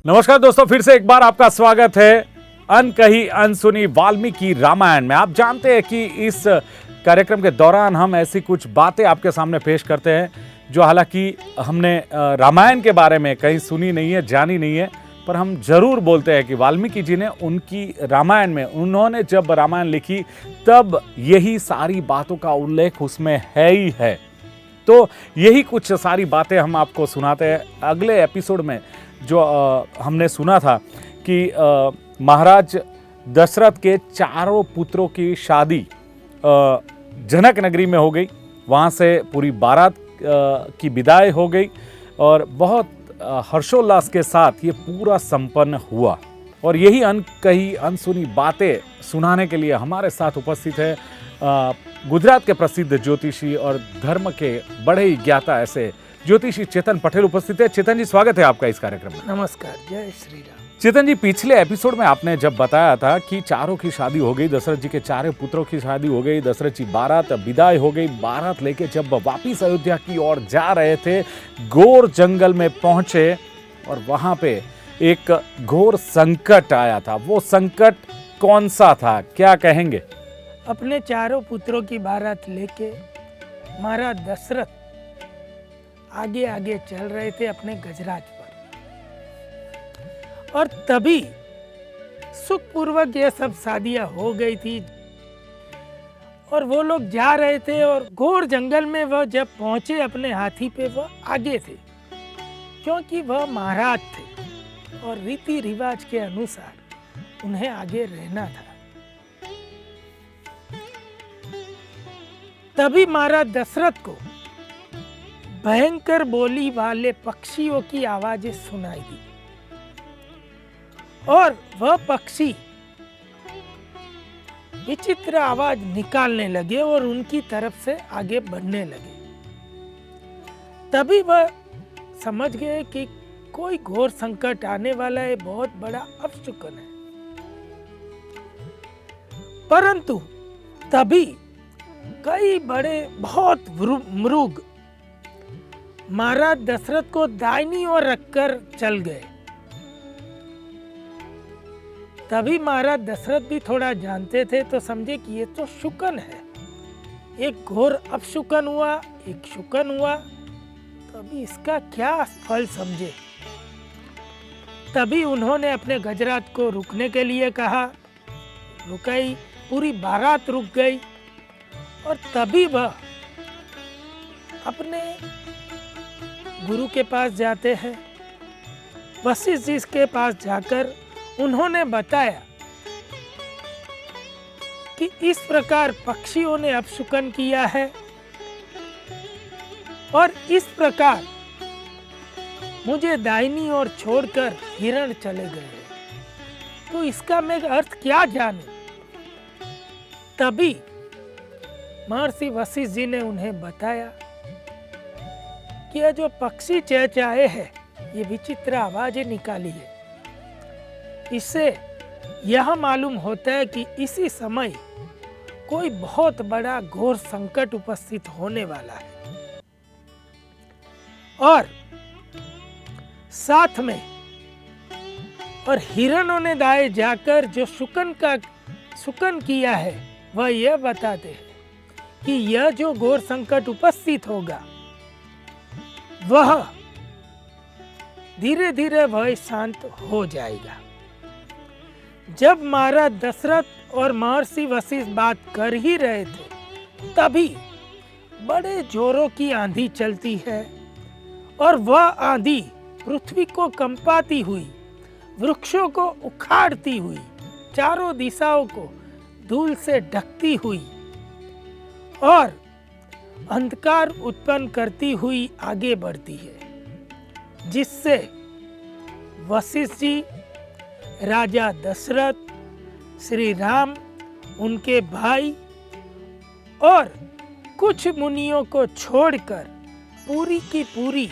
नमस्कार दोस्तों, फिर से एक बार आपका स्वागत है अनकही अनसुनी वाल्मीकि रामायण में। आप जानते हैं कि इस कार्यक्रम के दौरान हम ऐसी कुछ बातें आपके सामने पेश करते हैं जो हालांकि हमने रामायण के बारे में कहीं सुनी नहीं है, जानी नहीं है, पर हम जरूर बोलते हैं कि वाल्मीकि जी ने उनकी रामायण में, उन्होंने जब रामायण लिखी तब यही सारी बातों का उल्लेख उसमें है ही है। तो यही कुछ सारी बातें हम आपको सुनाते हैं। अगले एपिसोड में जो हमने सुना था कि महाराज दशरथ के चारों पुत्रों की शादी जनक नगरी में हो गई, वहाँ से पूरी बारात की विदाई हो गई और बहुत हर्षोल्लास के साथ ये पूरा संपन्न हुआ। और यही अनकही अनसुनी बातें सुनाने के लिए हमारे साथ उपस्थित है गुजरात के प्रसिद्ध ज्योतिषी और धर्म के बड़े ही ज्ञाता ऐसे ज्योतिषी चेतन पटेल उपस्थित है। चेतन जी, स्वागत है आपका इस कार्यक्रम में। नमस्कार, जय श्री राम। चेतन जी, पिछले एपिसोड में आपने जब बताया था कि चारों की शादी हो गई, दशरथ जी के चारों पुत्रों की शादी हो गई, दशरथ जी बारात विदाई हो गई, बारात लेके जब वापिस अयोध्या की ओर जा रहे थे, घोर जंगल में पहुंचे और वहां पे एक घोर संकट आया था। वो संकट कौन सा था, क्या कहेंगे? अपने चारों पुत्रों की बारात लेके महाराज दशरथ आगे आगे चल रहे थे अपने गजराज पर, और तभी सुखपूर्वक ये सब शादियां हो गई थी और वो लोग जा रहे थे और घोर जंगल में वह जब पहुंचे अपने हाथी पे, वह आगे थे क्योंकि वह महाराज थे और रीति रिवाज के अनुसार उन्हें आगे रहना था। तभी महाराज दशरथ को भयंकर बोली वाले पक्षियों की आवाजें सुनाई दी और वह पक्षी विचित्र आवाज निकालने लगे और उनकी तरफ से आगे बढ़ने लगे। तभी वह समझ गए कि कोई घोर संकट आने वाला है, बहुत बड़ा अपशकुन है। परंतु तभी कई बड़े बहुत मृग महाराज दशरथ को दाहिनी ओर रखकर चल गए। तभी महाराज दशरथ भी थोड़ा जानते थे, तो समझे कि ये तो शुकन है, एक घोर अपशुकन हुआ, एक शुकन हुआ, तभी इसका क्या फल समझे। तभी उन्होंने अपने गजराज को रुकने के लिए कहा, रुकाई, पूरी बारात रुक गई और तभी वह अपने गुरु के पास जाते हैं। वशिष्ठ जी के पास जाकर उन्होंने बताया कि इस प्रकार पक्षियों ने अपशुकन किया है और इस प्रकार मुझे दाहिनी ओर छोड़कर हिरण चले गए, तो इसका मैं अर्थ क्या जानूं। तभी महर्षि वशिष्ठ जी ने उन्हें बताया कि यह जो पक्षी चहचहाए है, ये विचित्र आवाजें निकाली है, इससे यह मालूम होता है कि इसी समय कोई बहुत बड़ा घोर संकट उपस्थित होने वाला है। और साथ में और हिरणों ने दाएं जाकर जो शुकन किया है, वह यह बताते हैं कि यह जो घोर संकट उपस्थित होगा, वह धीरे धीरे वह शांत हो जाएगा। जब महाराज दशरथ और महर्षि वशिष्ठ बात कर ही रहे थे, तभी बड़े जोरों की आंधी चलती है और वह आंधी पृथ्वी को कंपाती हुई, वृक्षों को उखाड़ती हुई, चारों दिशाओं को धूल से ढकती हुई और अंधकार उत्पन्न करती हुई आगे बढ़ती है, जिससे वशिष्ठ जी, राजा दशरथ, श्री राम, उनके भाई और कुछ मुनियों को छोड़कर पूरी की पूरी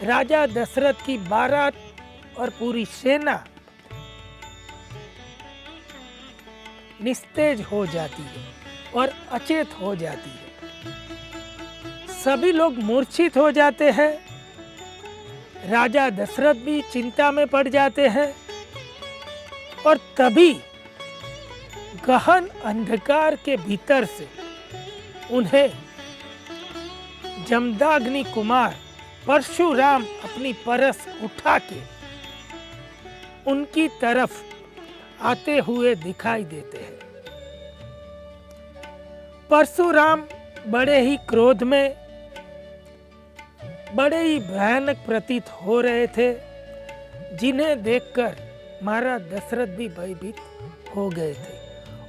राजा दशरथ की बारात और पूरी सेना निस्तेज हो जाती है और अचेत हो जाती है। सभी लोग मूर्छित हो जाते हैं राजा दशरथ भी चिंता में पड़ जाते हैं और तभी गहन अंधकार के भीतर से उन्हें जमदाग्नि कुमार परशुराम अपनी परस उठा के उनकी तरफ आते हुए दिखाई देते हैं। परशुराम बड़े ही क्रोध में, बड़े ही भयानक प्रतीत हो रहे थे, जिन्हें देखकर महाराज दशरथ भी भयभीत हो गए थे।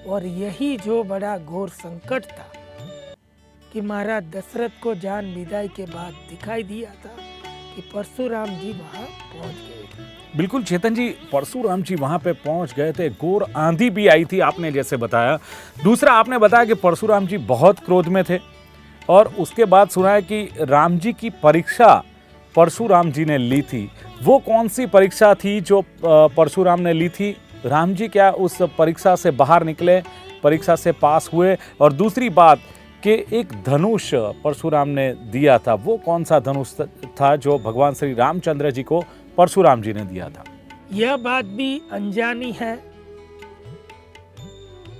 और यही जो बड़ा घोर संकट था कि महाराज दशरथ को जान विदाई के बाद दिखाई दिया था कि परशुराम जी वहां पहुंच गए थे। बिल्कुल चेतन जी, परशुराम जी वहां पे पहुंच गए थे, घोर आंधी भी आई थी, आपने जैसे बताया। दूसरा आपने बताया कि परशुराम जी बहुत क्रोध में थे और उसके बाद सुना है कि राम जी की परीक्षा परशुराम जी ने ली थी। वो कौन सी परीक्षा थी जो परशुराम ने ली थी? राम जी क्या उस परीक्षा से बाहर निकले, परीक्षा से पास हुए? और दूसरी बात कि एक धनुष परशुराम ने दिया था, वो कौन सा धनुष था जो भगवान श्री रामचंद्र जी को परशुराम जी ने दिया था? यह बात भी अनजानी है।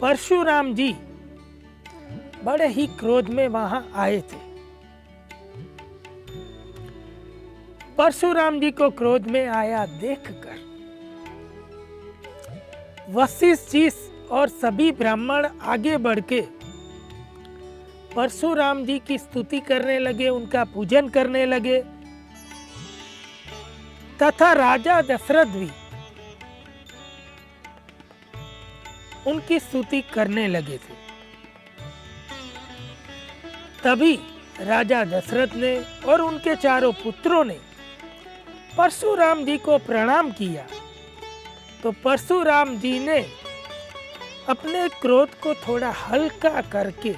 परशुराम जी बड़े ही क्रोध में वहां आए थे। परशुराम जी को क्रोध में आया देखकर वशिष्ठ जी और सभी ब्राह्मण आगे बढ़ के परशुराम जी की स्तुति करने लगे, उनका पूजन करने लगे तथा राजा दशरथ भी उनकी स्तुति करने लगे थे। तभी राजा दशरथ ने और उनके चारों पुत्रों ने परशुराम जी को प्रणाम किया तो परशुराम जी ने अपने क्रोध को थोड़ा हल्का करके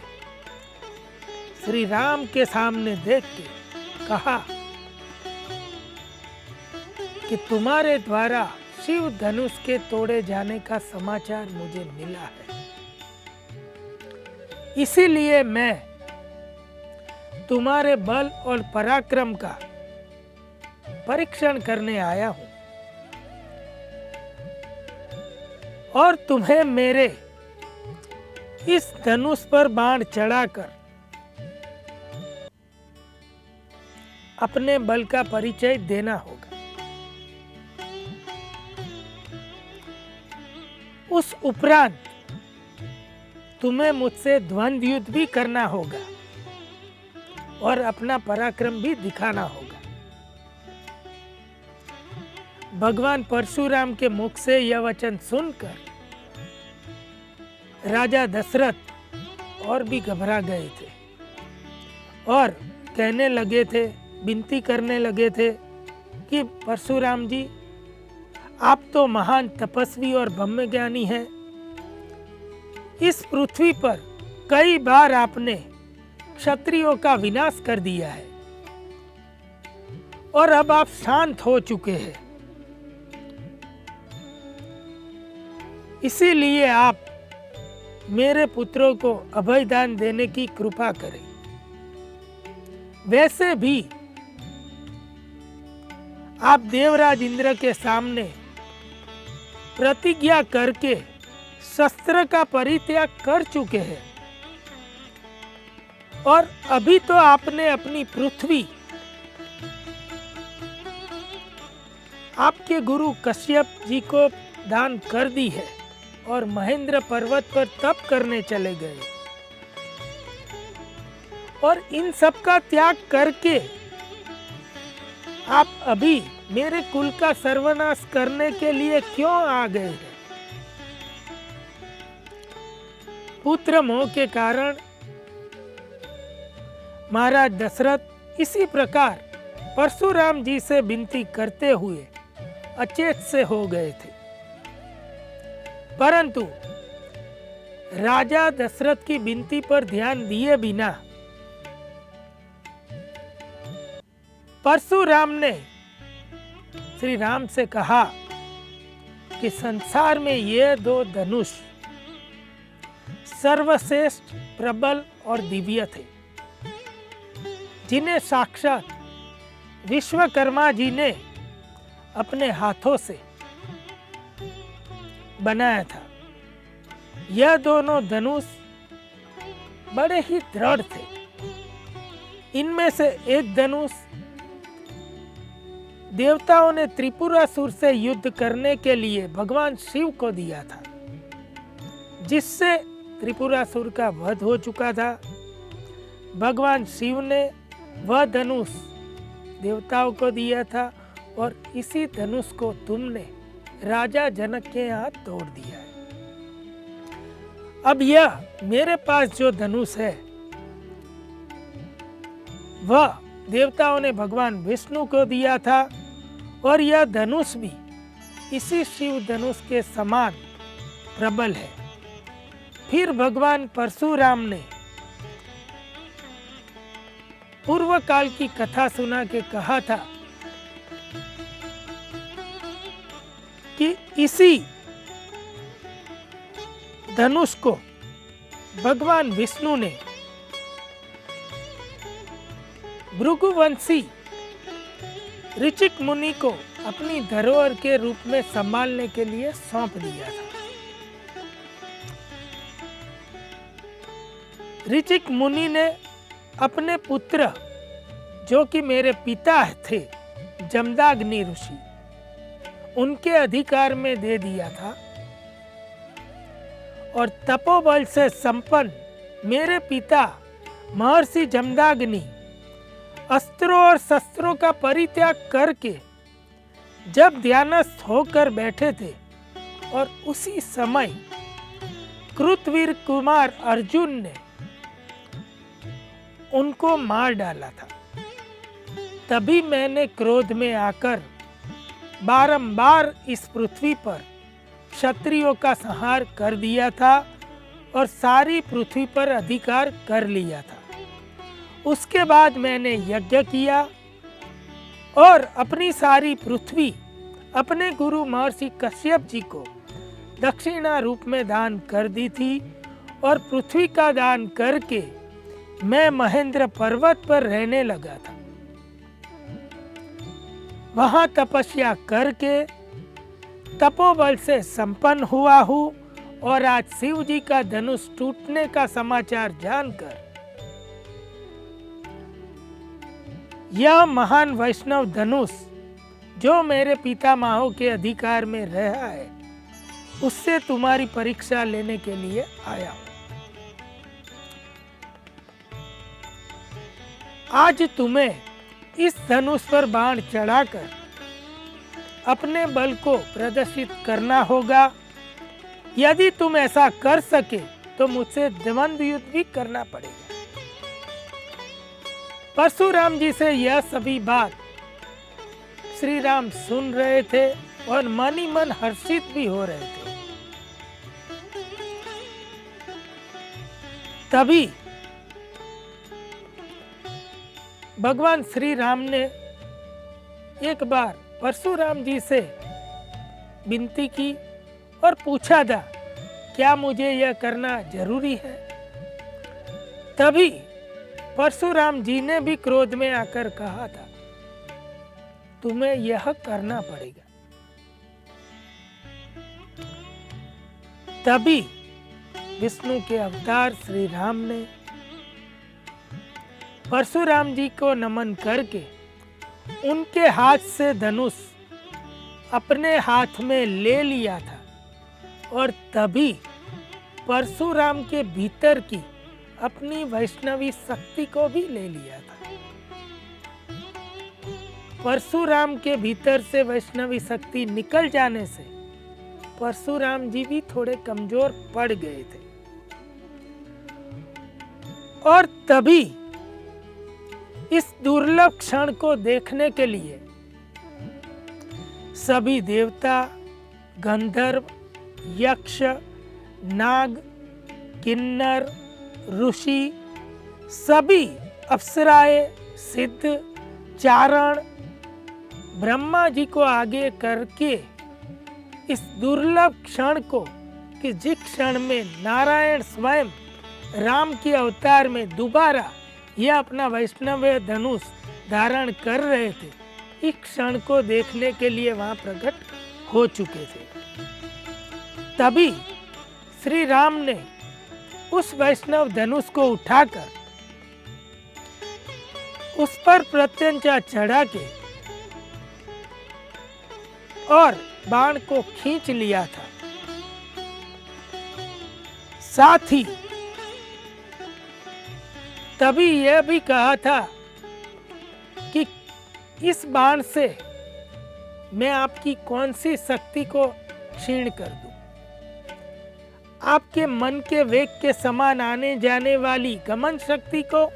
श्री राम के सामने देख के कहा कि तुम्हारे द्वारा शिव धनुष के तोड़े जाने का समाचार मुझे मिला है, इसीलिए मैं तुम्हारे बल और पराक्रम का परीक्षण करने आया हूं और तुम्हें मेरे इस धनुष पर बाण चढ़ाकर अपने बल का परिचय देना होगा। उस उपरांत तुम्हें मुझसे द्वंद्व युद्ध भी करना होगा और अपना पराक्रम भी दिखाना होगा। भगवान परशुराम के मुख से यह वचन सुनकर राजा दशरथ और भी घबरा गए थे और कहने लगे थे, विनती करने लगे थे कि परशुराम जी, आप तो महान तपस्वी और ब्रह्मज्ञानी हैं। इस पृथ्वी पर कई बार आपने क्षत्रियों का विनाश कर दिया है और अब आप शांत हो चुके हैं, इसीलिए आप मेरे पुत्रों को अभयदान देने की कृपा करें। वैसे भी आप देवराज इंद्र के सामने प्रतिज्ञा करके शस्त्र का परित्याग कर चुके हैं और अभी तो आपने अपनी पृथ्वी आपके गुरु कश्यप जी को दान कर दी है और महेंद्र पर्वत पर तप करने चले गए और इन सब का त्याग करके आप अभी मेरे कुल का सर्वनाश करने के लिए क्यों आ गए हैं? पुत्र मोह के कारण महाराज दशरथ इसी प्रकार परशुराम जी से विनती करते हुए अचेत से हो गए थे, परंतु राजा दशरथ की विनती पर ध्यान दिए बिना परशुराम ने श्री राम से कहा कि संसार में ये दो धनुष सर्वश्रेष्ठ, प्रबल और दिव्य थे, जिन्हें साक्षात विश्वकर्मा जी ने अपने हाथों से बनाया था। यह दोनों धनुष बड़े ही दृढ़ थे। इनमें से एक धनुष देवताओं ने त्रिपुरासुर से युद्ध करने के लिए भगवान शिव को दिया था, जिससे त्रिपुरासुर का वध हो चुका था। भगवान शिव ने वह धनुष देवताओं को दिया था और इसी धनुष को तुमने राजा जनक के यहाँ तोड़ दिया है। अब यह मेरे पास जो धनुष है वह देवताओं ने भगवान विष्णु को दिया था और यह धनुष भी इसी शिव धनुष के समान प्रबल है। फिर भगवान परशुराम ने पूर्व काल की कथा सुना के कहा था कि इसी धनुष को भगवान विष्णु ने भृगुवंशी ऋचिक मुनि को अपनी धरोहर के रूप में संभालने के लिए सौंप दिया था। ऋचिक मुनि ने अपने पुत्र, जो कि मेरे पिता थे, जमदाग्नि ऋषि, उनके अधिकार में दे दिया था और तपोबल से संपन्न मेरे पिता महर्षि जमदाग्नि अस्त्रों और शस्त्रों का परित्याग करके जब ध्यानस्थ होकर बैठे थे और उसी समय कृतवीर कुमार अर्जुन ने उनको मार डाला था। तभी मैंने क्रोध में आकर बारंबार इस पृथ्वी पर क्षत्रियों का संहार कर दिया था और सारी पृथ्वी पर अधिकार कर लिया था। उसके बाद मैंने यज्ञ किया और अपनी सारी पृथ्वी अपने गुरु महर्षि कश्यप जी को दक्षिणा रूप में दान कर दी थी और पृथ्वी का दान करके मैं महेंद्र पर्वत पर रहने लगा था। वहां तपस्या करके तपोबल से संपन्न हुआ हूं और आज शिव जी का धनुष टूटने का समाचार जानकर यह महान वैष्णव धनुष जो मेरे पितामहों के अधिकार में रहा है, उससे तुम्हारी परीक्षा लेने के लिए आया हूं। आज तुम्हें इस धनुष पर बाण चढ़ाकर अपने बल को प्रदर्शित करना होगा। यदि तुम ऐसा कर सके तो मुझसे द्वंद्व युद्ध भी करना पड़ेगा। परशुराम जी से यह सभी बात श्री राम सुन रहे थे और मन ही मन हर्षित भी हो रहे थे। तभी भगवान श्री राम ने एक बार परशुराम जी से विनती की और पूछा था, क्या मुझे यह करना जरूरी है? तभी परशुराम जी ने भी क्रोध में आकर कहा था, तुम्हें यह करना पड़ेगा। तभी विष्णु के अवतार श्री राम ने परशुराम जी को नमन करके उनके हाथ से धनुष अपने हाथ में ले लिया था और तभी परशुराम के भीतर की अपनी वैष्णवी शक्ति को भी ले लिया था। परशुराम के भीतर से वैष्णवी शक्ति निकल जाने से परशुराम जी भी थोड़े कमजोर पड़ गए थे और तभी इस दुर्लभ क्षण को देखने के लिए सभी देवता, गंधर्व, यक्ष, नाग, किन्नर, ऋषि, सभी अप्सराएं, सिद्ध, चारण ब्रह्मा जी को आगे करके इस दुर्लभ क्षण को कि जिस क्षण में नारायण स्वयं राम के अवतार में दोबारा यह अपना वैष्णव धनुष धारण कर रहे थे, इस क्षण को देखने के लिए वहां प्रकट हो चुके थे। तभी श्री राम ने उस वैष्णव धनुष को उठाकर उस पर प्रत्यंचा चढ़ा के और बाण को खींच लिया था। साथ ही तभी यह भी कहा था कि इस बाण से मैं आपकी कौन सी शक्ति को क्षीण कर दूं। आपके मन के वेग के समान आने जाने वाली गमन शक्ति को,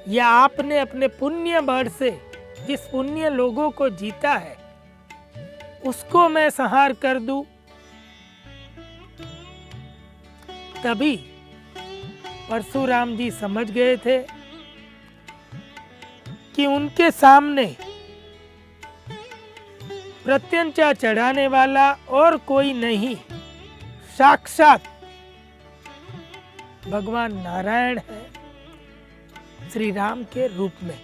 या आपने अपने पुण्य बल से जिस पुण्य लोगों को जीता है उसको मैं संहार कर दूं। तभी परशुराम जी समझ गए थे कि उनके सामने प्रत्यंचा चढ़ाने वाला और कोई नहीं, साक्षात भगवान नारायण है, श्री राम के रूप में।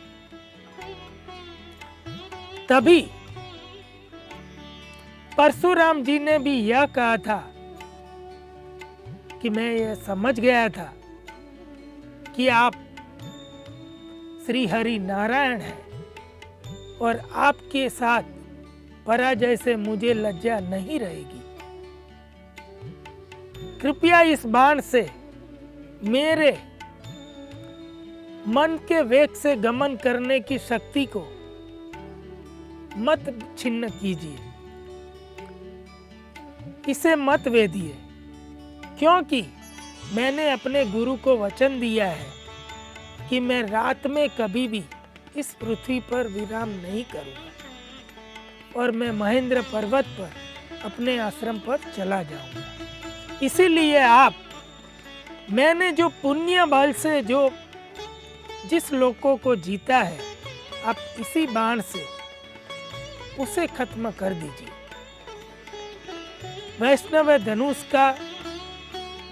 तभी परशुराम जी ने भी यह कहा था कि मैं यह समझ गया था कि आप श्री हरि नारायण हैं और आपके साथ पराजय से मुझे लज्जा नहीं रहेगी। कृपया इस बाण से मेरे मन के वेग से गमन करने की शक्ति को मत छिन्न कीजिए, इसे मत वेदिए, क्योंकि मैंने अपने गुरु को वचन दिया है कि मैं रात में कभी भी इस पृथ्वी पर विराम नहीं करूंगा और मैं महेंद्र पर्वत पर अपने आश्रम पर चला जाऊंगा। इसीलिए मैंने जो पुण्य बल से जिस लोगों को जीता है, आप इसी बाण से उसे खत्म कर दीजिए। वैष्णव धनुष का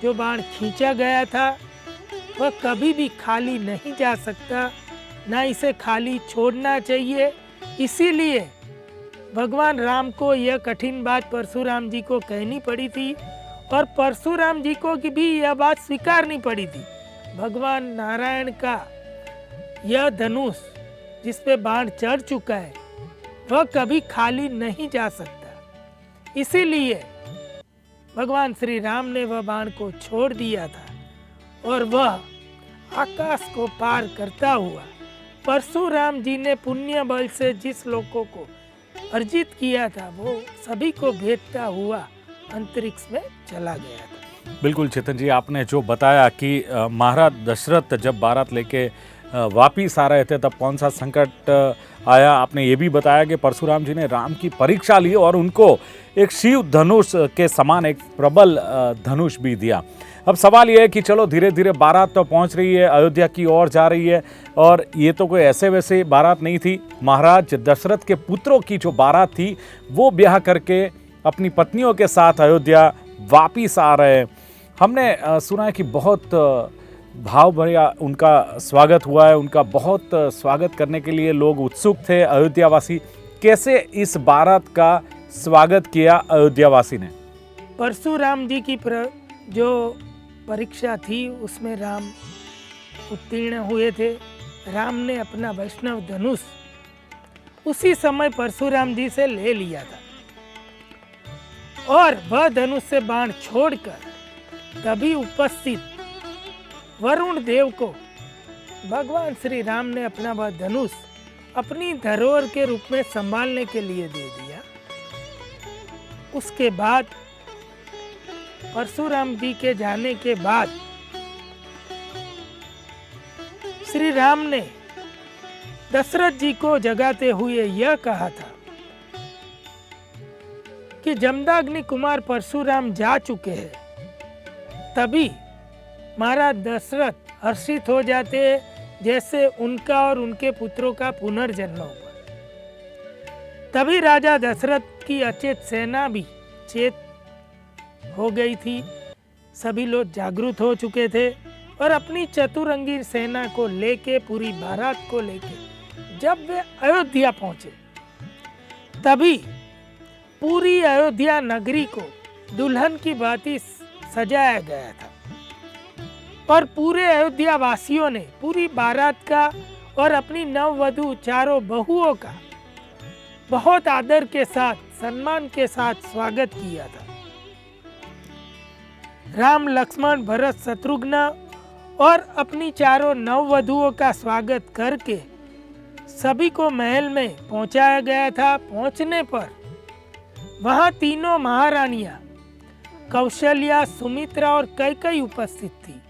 जो बाण खींचा गया था वह कभी भी खाली नहीं जा सकता, ना इसे खाली छोड़ना चाहिए। इसीलिए भगवान राम को यह कठिन बात परशुराम जी को कहनी पड़ी थी और परशुराम जी को भी यह बात स्वीकारनी पड़ी थी। भगवान नारायण का यह धनुष जिस पे बाण चढ़ चुका है वह कभी खाली नहीं जा सकता। इसीलिए भगवान श्री राम ने वह बाण को छोड़ दिया था और वह आकाश को पार करता हुआ परशुराम जी ने पुण्य बल से जिस लोगों को अर्जित किया था वो सभी को भेजता हुआ अंतरिक्ष में चला गया था। बिल्कुल चेतन जी, आपने जो बताया कि महाराज दशरथ जब बारात लेके वापिस आ रहे थे तब कौन सा संकट आया। आपने ये भी बताया कि परशुराम जी ने राम की परीक्षा ली और उनको एक शिव धनुष के समान एक प्रबल धनुष भी दिया। अब सवाल ये है कि चलो धीरे धीरे बारात तो पहुंच रही है, अयोध्या की ओर जा रही है, और ये तो कोई ऐसे वैसे बारात नहीं थी। महाराज दशरथ के पुत्रों की जो बारात थी वो ब्याह करके अपनी पत्नियों के साथ अयोध्या वापिस आ रहे हैं। हमने सुना है कि बहुत भाव भरा उनका स्वागत हुआ है, उनका बहुत स्वागत करने के लिए लोग उत्सुक थे अयोध्यावासी। कैसे इस बारात का स्वागत किया अयोध्यावासी ने? परशुराम जी की जो परीक्षा थी उसमें राम उत्तीर्ण हुए थे। राम ने अपना वैष्णव धनुष उसी समय परशुराम जी से ले लिया था और वह धनुष से बाण छोड़कर तभी उपस्थित वरुण देव को भगवान श्री राम ने अपना वह धनुष अपनी धरोहर के रूप में संभालने के लिए दे दिया। उसके बाद परशुराम जी के जाने के बाद श्री राम ने दशरथ जी को जगाते हुए यह कहा था कि जमदग्नि कुमार परशुराम जा चुके हैं। तभी महाराज दशरथ हर्षित हो जाते जैसे उनका और उनके पुत्रों का पुनर्जन्म हुआ। तभी राजा दशरथ की अचेत सेना भी चेत हो गई थी। सभी लोग जागरूक हो चुके थे और अपनी चतुरंगी सेना को लेके, पूरी बारात को लेके जब वे अयोध्या पहुंचे तभी पूरी अयोध्या नगरी को दुल्हन की भांति सजाया गया था और पूरे अयोध्या वासियों ने पूरी बारात का और अपनी नववधु चारों बहुओं का बहुत आदर के साथ, सम्मान के साथ स्वागत किया था। राम, लक्ष्मण, भरत, शत्रुघ्न और अपनी चारों नववधुओं का स्वागत करके सभी को महल में पहुंचाया गया था। पहुंचने पर वहां तीनों महारानियां कौशल्या, सुमित्रा और कैकेयी उपस्थित थी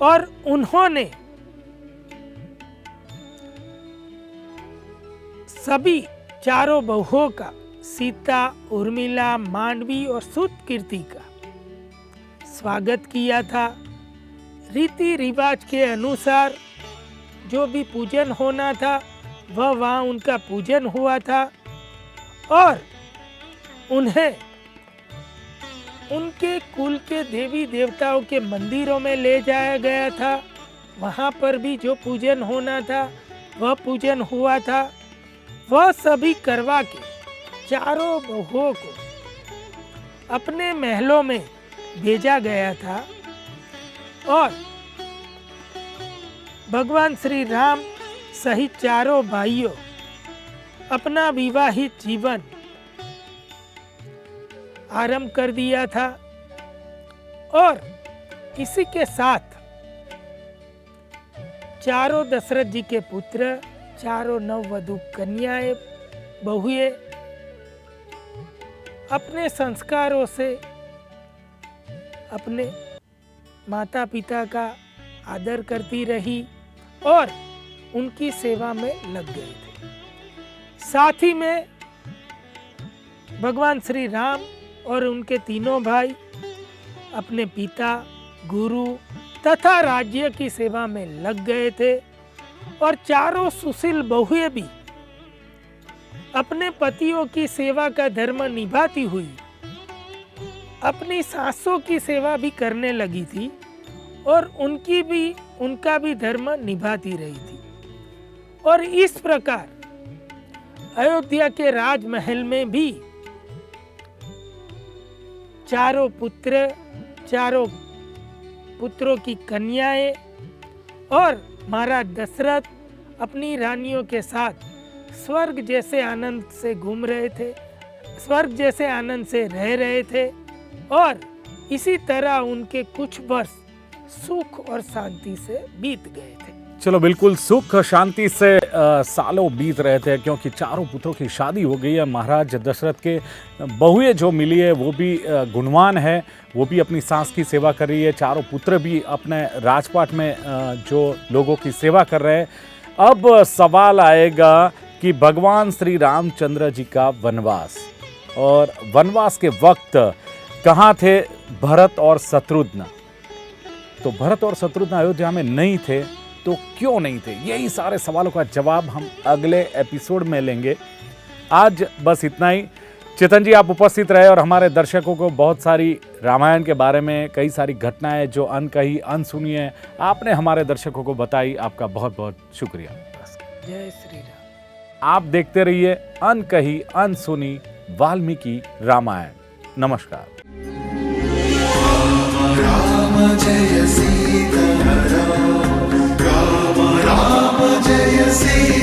और उन्होंने सभी चारों बहुओं का, सीता, उर्मिला, मांडवी और सुतकीर्ति का स्वागत किया था। रीति रिवाज के अनुसार जो भी पूजन होना था वह वहाँ उनका पूजन हुआ था और उन्हें उनके कुल के देवी देवताओं के मंदिरों में ले जाया गया था। वहाँ पर भी जो पूजन होना था वह पूजन हुआ था। वह सभी करवा के चारों बहुओं को अपने महलों में भेजा गया था और भगवान श्री राम सहित चारों भाइयों अपना विवाहित जीवन आरंभ कर दिया था और इसी के साथ चारों दशरथ जी के पुत्र, चारों नववधु कन्याएं, बहुएं अपने संस्कारों से अपने माता पिता का आदर करती रही और उनकी सेवा में लग गए थे। साथ ही में भगवान श्री राम और उनके तीनों भाई अपने पिता, गुरु तथा राज्य की सेवा में लग गए थे और चारों सुशील बहुएं भी अपने पतियों की सेवा का धर्म निभाती हुई अपनी सासों की सेवा भी करने लगी थी और उनका भी धर्म निभाती रही थी। और इस प्रकार अयोध्या के राजमहल में भी चारों पुत्रों की कन्याएं और महाराज दशरथ अपनी रानियों के साथ स्वर्ग जैसे आनंद से घूम रहे थे, स्वर्ग जैसे आनंद से रह रहे थे और इसी तरह उनके कुछ वर्ष सुख और शांति से बीत गए थे। चलो, बिल्कुल सुख शांति से सालों बीत रहे थे क्योंकि चारों पुत्रों की शादी हो गई है। महाराज दशरथ के बहुएं जो मिली है वो भी गुणवान है, वो भी अपनी सास की सेवा कर रही है। चारों पुत्र भी अपने राजपाट में जो लोगों की सेवा कर रहे हैं। अब सवाल आएगा कि भगवान श्री रामचंद्र जी का वनवास, और वनवास के वक्त कहाँ थे भरत और शत्रुघ्न? तो भरत और शत्रुघ्न अयोध्या में नहीं थे तो क्यों नहीं थे? यही सारे सवालों का जवाब हम अगले एपिसोड में लेंगे। आज बस इतना ही। चेतन जी, आप उपस्थित रहे और हमारे दर्शकों को बहुत सारी रामायण के बारे में कई सारी घटनाएं जो अनकही अनसुनी है आपने हमारे दर्शकों को बताई। आपका बहुत बहुत शुक्रिया। जय श्री राम। आप देखते रहिए अनकही अनसुनी वाल्मीकि रामायण। नमस्कार। राम जय सीता राम, राम राम जय सीता।